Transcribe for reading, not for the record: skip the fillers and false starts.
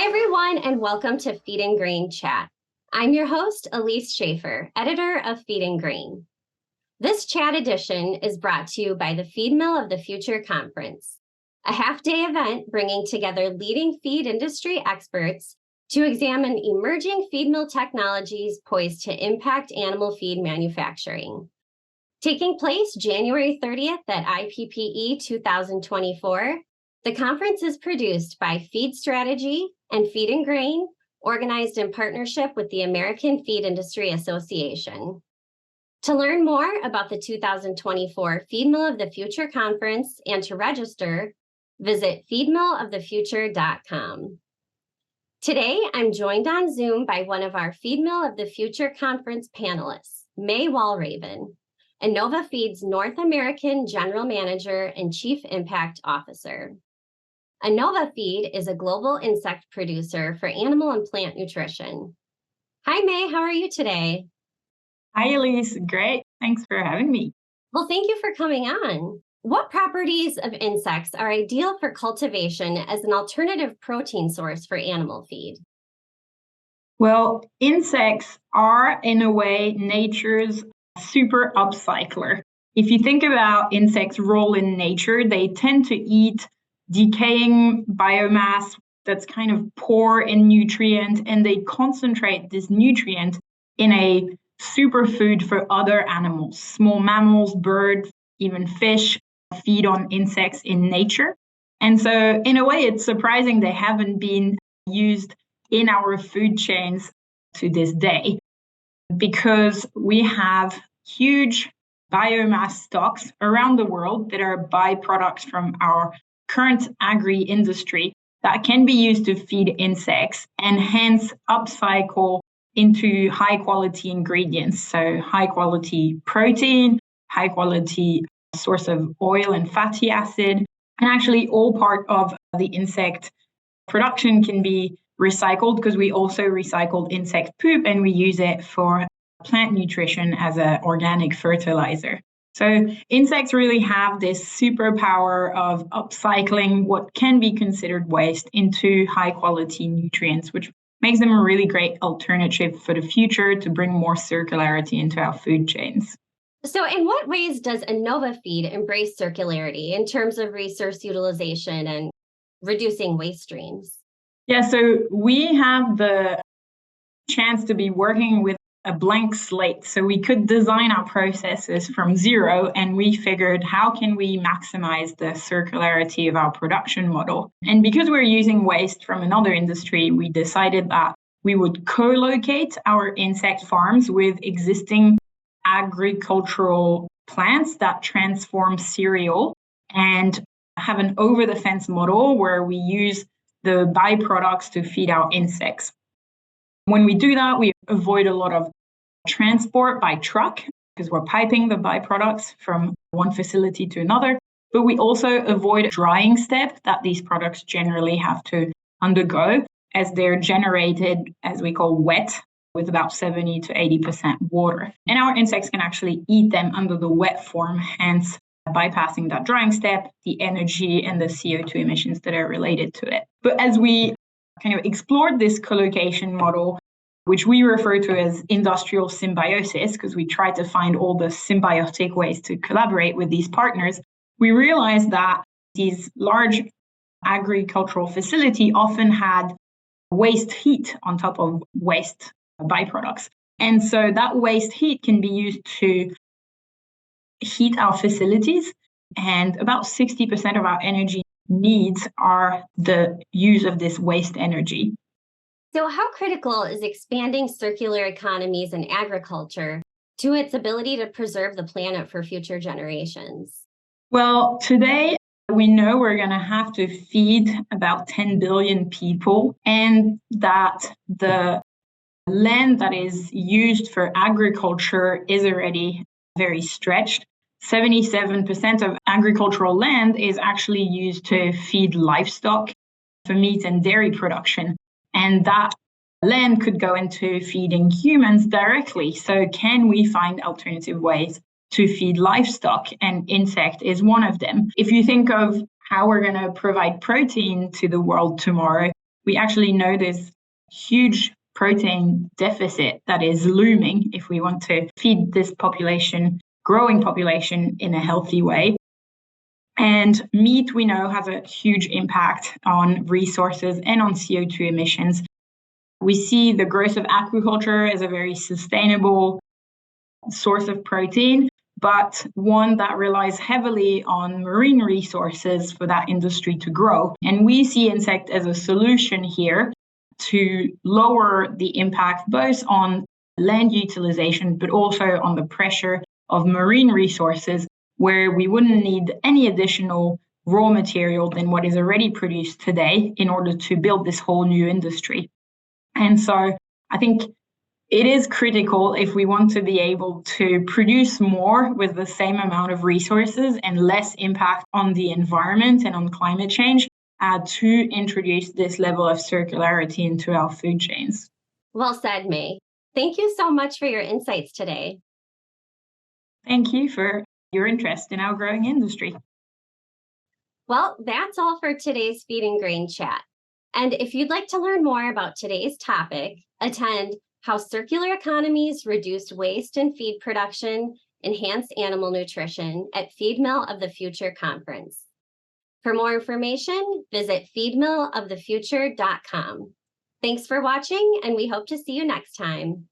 Hi, everyone, and welcome to Feed and Grain Chat. I'm your host, Elise Schaefer, editor of Feed and Grain. This chat edition is brought to you by the Feed Mill of the Future Conference, a half-day event bringing together leading feed industry experts to examine emerging feed mill technologies poised to impact animal feed manufacturing. Taking place January 30th at IPPE 2024, the conference is produced by Feed Strategy and Feed and Grain, organized in partnership with the American Feed Industry Association. To learn more about the 2024 Feed Mill of the Future Conference and to register, visit feedmillofthefuture.com. Today, I'm joined on Zoom by one of our Feed Mill of the Future Conference panelists, May Walraven, Innova Feed's North American General Manager and Chief Impact Officer. Innova Feed is a global insect producer for animal and plant nutrition. Hi, May, how are you today? Hi, Elise. Great. Thanks for having me. Well, thank you for coming on. What properties of insects are ideal for cultivation as an alternative protein source for animal feed? Well, insects are, in a way, nature's super upcycler. If you think about insects' role in nature, they tend to eat decaying biomass that's kind of poor in nutrient, and they concentrate this nutrient in a superfood for other animals. Small mammals, birds, even fish feed on insects in nature. And so, in a way, it's surprising they haven't been used in our food chains to this day, because we have huge biomass stocks around the world that are byproducts from our current agri-industry that can be used to feed insects and hence upcycle into high quality ingredients. So high quality protein, high quality source of oil and fatty acid, and actually all part of the insect production can be recycled, because we also recycled insect poop and we use it for plant nutrition as an organic fertilizer. So insects really have this superpower of upcycling what can be considered waste into high quality nutrients, which makes them a really great alternative for the future to bring more circularity into our food chains. So, in what ways does Innova Feed embrace circularity in terms of resource utilization and reducing waste streams? Yeah, so we have the chance to be working with a blank slate. So we could design our processes from zero, and we figured, how can we maximize the circularity of our production model? And because we're using waste from another industry, we decided that we would co-locate our insect farms with existing agricultural plants that transform cereal and have an over-the-fence model where we use the byproducts to feed our insects. When we do that, we avoid a lot of transport by truck because we're piping the byproducts from one facility to another, but we also avoid a drying step that these products generally have to undergo, as they're generated, as we call, wet, with about 70 to 80% water. And our insects can actually eat them under the wet form, hence bypassing that drying step, the energy and the CO2 emissions that are related to it. But as we kind of explored this co-location model, which we refer to as industrial symbiosis, because we try to find all the symbiotic ways to collaborate with these partners, we realized that these large agricultural facilities often had waste heat on top of waste byproducts. And so that waste heat can be used to heat our facilities, and about 60% of our energy needs are the use of this waste energy. So, how critical is expanding circular economies in agriculture to its ability to preserve the planet for future generations? Well, today we know we're going to have to feed about 10 billion people, and that the land that is used for agriculture is already very stretched. 77% of agricultural land is actually used to feed livestock for meat and dairy production. And that land could go into feeding humans directly. So can we find alternative ways to feed livestock? And insect is one of them. If you think of how we're going to provide protein to the world tomorrow, we actually know there's huge protein deficit that is looming if we want to feed this population, growing population, in a healthy way. And meat, we know, has a huge impact on resources and on CO2 emissions. We see the growth of aquaculture as a very sustainable source of protein, but one that relies heavily on marine resources for that industry to grow. And we see insect as a solution here to lower the impact both on land utilization, but also on the pressure of marine resources, where we wouldn't need any additional raw material than what is already produced today in order to build this whole new industry. And so I think it is critical, if we want to be able to produce more with the same amount of resources and less impact on the environment and on climate change, to introduce this level of circularity into our food chains. Well said, May. Thank you so much for your insights today. Thank you for your interest in our growing industry. Well, that's all for today's Feed and Grain Chat. And if you'd like to learn more about today's topic, attend How Circular Economies Reduce Waste in Feed Production, Enhance Animal Nutrition at Feed Mill of the Future Conference. For more information, visit feedmillofthefuture.com. Thanks for watching, and we hope to see you next time.